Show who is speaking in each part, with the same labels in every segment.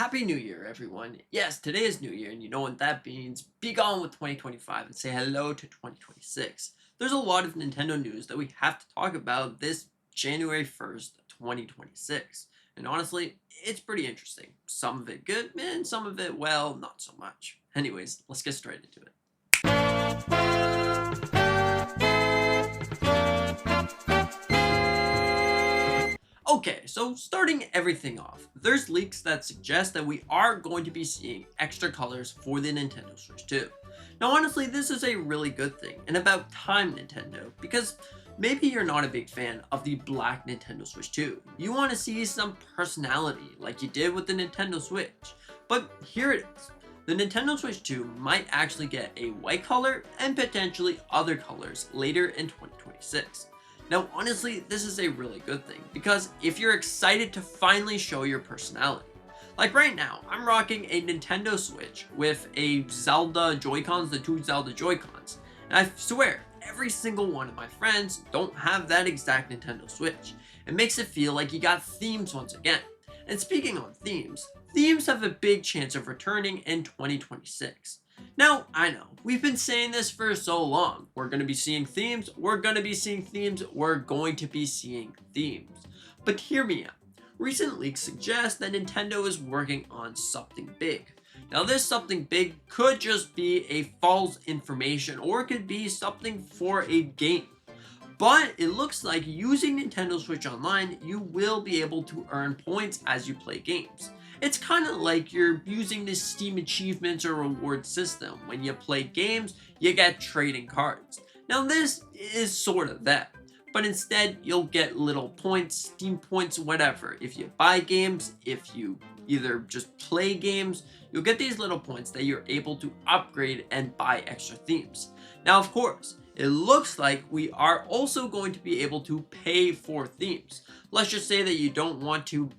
Speaker 1: Happy New Year, everyone. Yes, today is New Year, and you know what that means. Be gone with 2025 and say hello to 2026. There's a lot of Nintendo news that we have to talk about this January 1st, 2026. And honestly, it's pretty interesting. Some of it good, and some of it, well, not so much. Anyways, let's get straight into it. Okay, so starting everything off, there's leaks that suggest that we are going to be seeing extra colors for the Nintendo Switch 2. Now honestly, this is a really good thing, and about time, Nintendo, because maybe you're not a big fan of the black Nintendo Switch 2. You want to see some personality like you did with the Nintendo Switch. But here it is. The Nintendo Switch 2 might actually get a white color and potentially other colors later in 2026. Now honestly, this is a really good thing, because if you're excited to finally show your personality, like right now, I'm rocking a Nintendo Switch with a Zelda Joy-Cons, the two Zelda Joy-Cons, and I swear, every single one of my friends don't have that exact Nintendo Switch. It makes it feel like you got themes once again. And speaking on themes, themes have a big chance of returning in 2026. Now, I know, we've been saying this for so long. We're going to be seeing themes, we're going to be seeing themes, we're going to be seeing themes. But hear me out. Recent leaks suggest that Nintendo is working on something big. Now this something big could just be a false information, or it could be something for a game. But it looks like using Nintendo Switch Online, you will be able to earn points as you play games. It's kind of like you're using this Steam achievements or reward system. When you play games, you get trading cards. Now this is sort of that, but instead you'll get little points, Steam points, whatever. If you buy games, if you either just play games, you'll get these little points that you're able to upgrade and buy extra themes. Now of course, it looks like we are also going to be able to pay for themes. Let's just say that you don't want to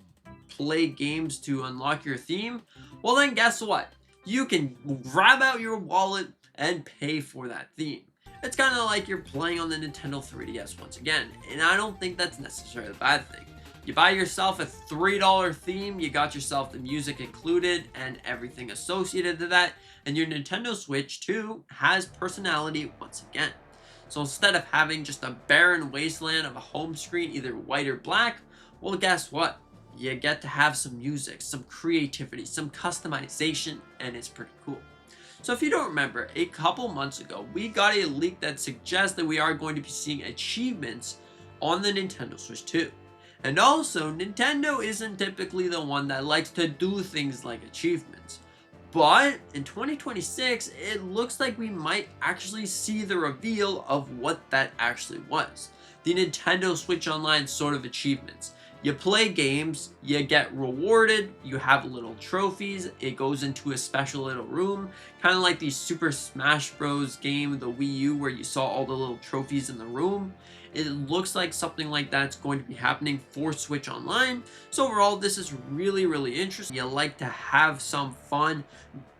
Speaker 1: play games to unlock your theme. Well then guess what? You can grab out your wallet and pay for that theme. It's kind of like you're playing on the Nintendo 3DS once again, and I don't think that's necessarily a bad thing. You buy yourself a $3 theme, you got yourself the music included and everything associated to that, and your Nintendo Switch 2 has personality once again. So instead of having just a barren wasteland of a home screen, either white or black, well guess what? You get to have some music, some creativity, some customization, and it's pretty cool. So if you don't remember, a couple months ago, we got a leak that suggests that we are going to be seeing achievements on the Nintendo Switch 2. And also, Nintendo isn't typically the one that likes to do things like achievements. But in 2026, it looks like we might actually see the reveal of what that actually was. The Nintendo Switch Online sort of achievements. You play games, you get rewarded, you have little trophies, it goes into a special little room, kind of like the Super Smash Bros. Game, the Wii U, where you saw all the little trophies in the room. It looks like something like that's going to be happening for Switch Online. So overall, this is really interesting. You like to have some fun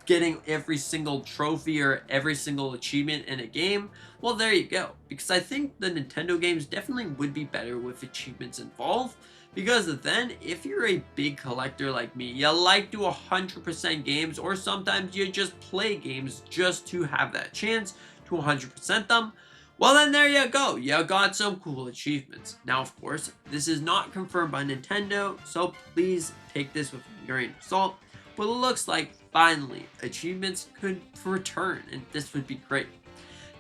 Speaker 1: getting every single trophy or every single achievement in a game. Well, there you go. Because I think the Nintendo games definitely would be better with achievements involved. Because then, if you're a big collector like me, you like to 100% games, or sometimes you just play games just to have that chance to 100% them, well then there you go, you got some cool achievements. Now of course, this is not confirmed by Nintendo, so please take this with a grain of salt, but it looks like finally achievements could return, and this would be great.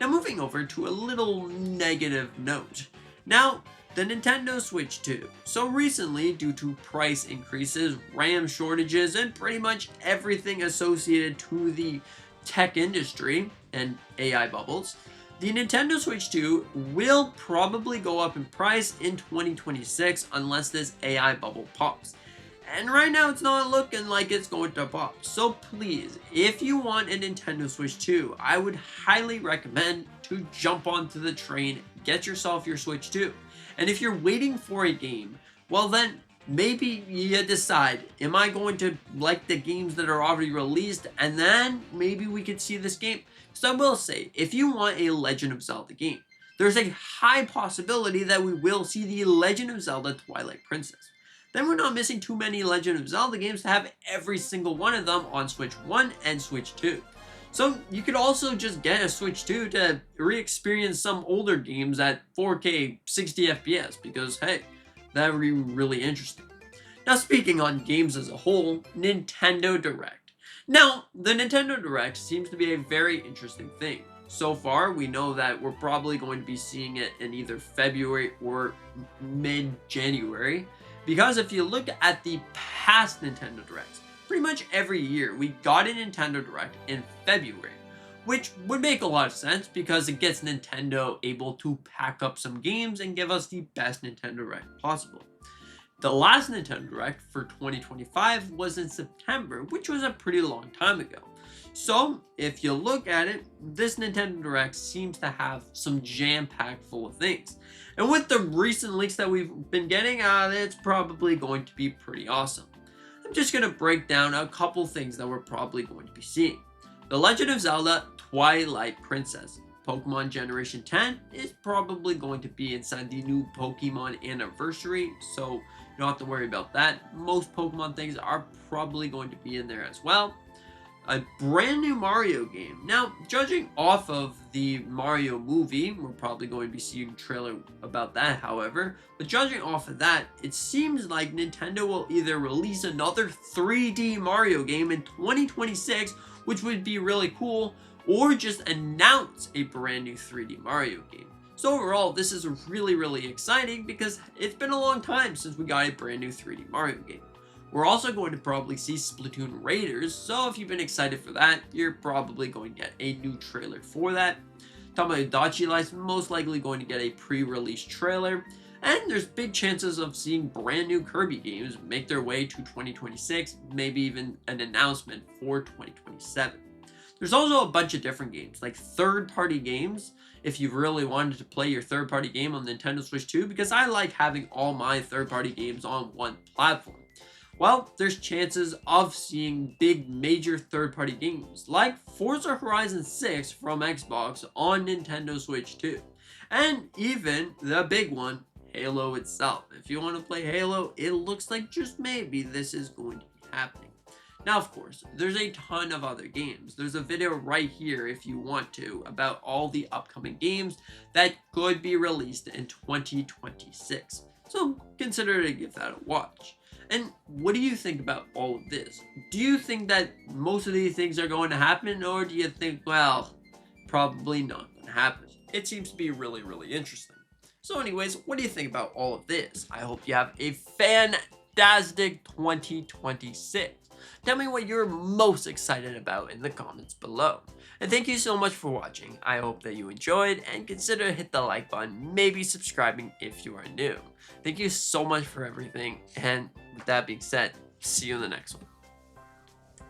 Speaker 1: Now moving over to a little negative note. Now, the Nintendo Switch 2. So recently, due to price increases, RAM shortages, and pretty much everything associated to the tech industry and AI bubbles, the Nintendo Switch 2 will probably go up in price in 2026 unless this AI bubble pops. And right now it's not looking like it's going to pop. So please, if you want a Nintendo Switch 2, I would highly recommend to jump onto the train, get yourself your Switch 2. And if you're waiting for a game, well then maybe you decide, am I going to like the games that are already released, and then maybe we could see this game. So I will say, if you want a Legend of Zelda game, there's a high possibility that we will see the Legend of Zelda Twilight Princess. then we're not missing too many Legend of Zelda games to have every single one of them on Switch 1 and Switch 2. So you could also just get a Switch 2 to re-experience some older games at 4K 60 FPS because hey, that would be really interesting. Now speaking on games as a whole, Nintendo Direct. Now, the Nintendo Direct seems to be a very interesting thing. So far, we know that we're probably going to be seeing it in either February or mid-January. Because if you look at the past Nintendo Directs, pretty much every year we got a Nintendo Direct in February. Which would make a lot of sense because it gets Nintendo able to pack up some games and give us the best Nintendo Direct possible. The last Nintendo Direct for 2025 was in September, which was a pretty long time ago. So, if you look at it, this Nintendo Direct seems to have some jam-packed full of things. And with the recent leaks that we've been getting, it's probably going to be pretty awesome. I'm just going to break down a couple things that we're probably going to be seeing. The Legend of Zelda Twilight Princess Pokemon Generation 10 is probably going to be inside the new Pokemon Anniversary, so you don't have to worry about that. Most Pokemon things are probably going to be in there as well. A brand new Mario game. Now, judging off of the Mario movie, we're probably going to be seeing a trailer about that, however, but judging off of that, it seems like Nintendo will either release another 3D Mario game in 2026, which would be really cool, or just announce a brand new 3D Mario game. So overall, this is really exciting because it's been a long time since we got a brand new 3D Mario game. We're also going to probably see Splatoon Raiders, so if you've been excited for that, you're probably going to get a new trailer for that. Tomodachi Light's most likely going to get a pre-release trailer, and there's big chances of seeing brand new Kirby games make their way to 2026, maybe even an announcement for 2027. There's also a bunch of different games, like third-party games, if you really wanted to play your third-party game on Nintendo Switch 2, because I like having all my third-party games on one platform. Well, there's chances of seeing big major third-party games like Forza Horizon 6 from Xbox on Nintendo Switch 2. And even the big one, Halo itself. If you want to play Halo, it looks like just maybe this is going to be happening. Now, of course, there's a ton of other games. There's a video right here if you want to about all the upcoming games that could be released in 2026. So consider to give that a watch. And what do you think about all of this? Do you think that most of these things are going to happen, or do you think, well, probably not going to happen? It seems to be really interesting. So anyways, what do you think about all of this? I hope you have a fantastic 2026. Tell me what you're most excited about in the comments below. And thank you so much for watching. I hope that you enjoyed, and consider to hit the like button, maybe subscribing if you are new. Thank you so much for everything, and with that being said, see you in the next one.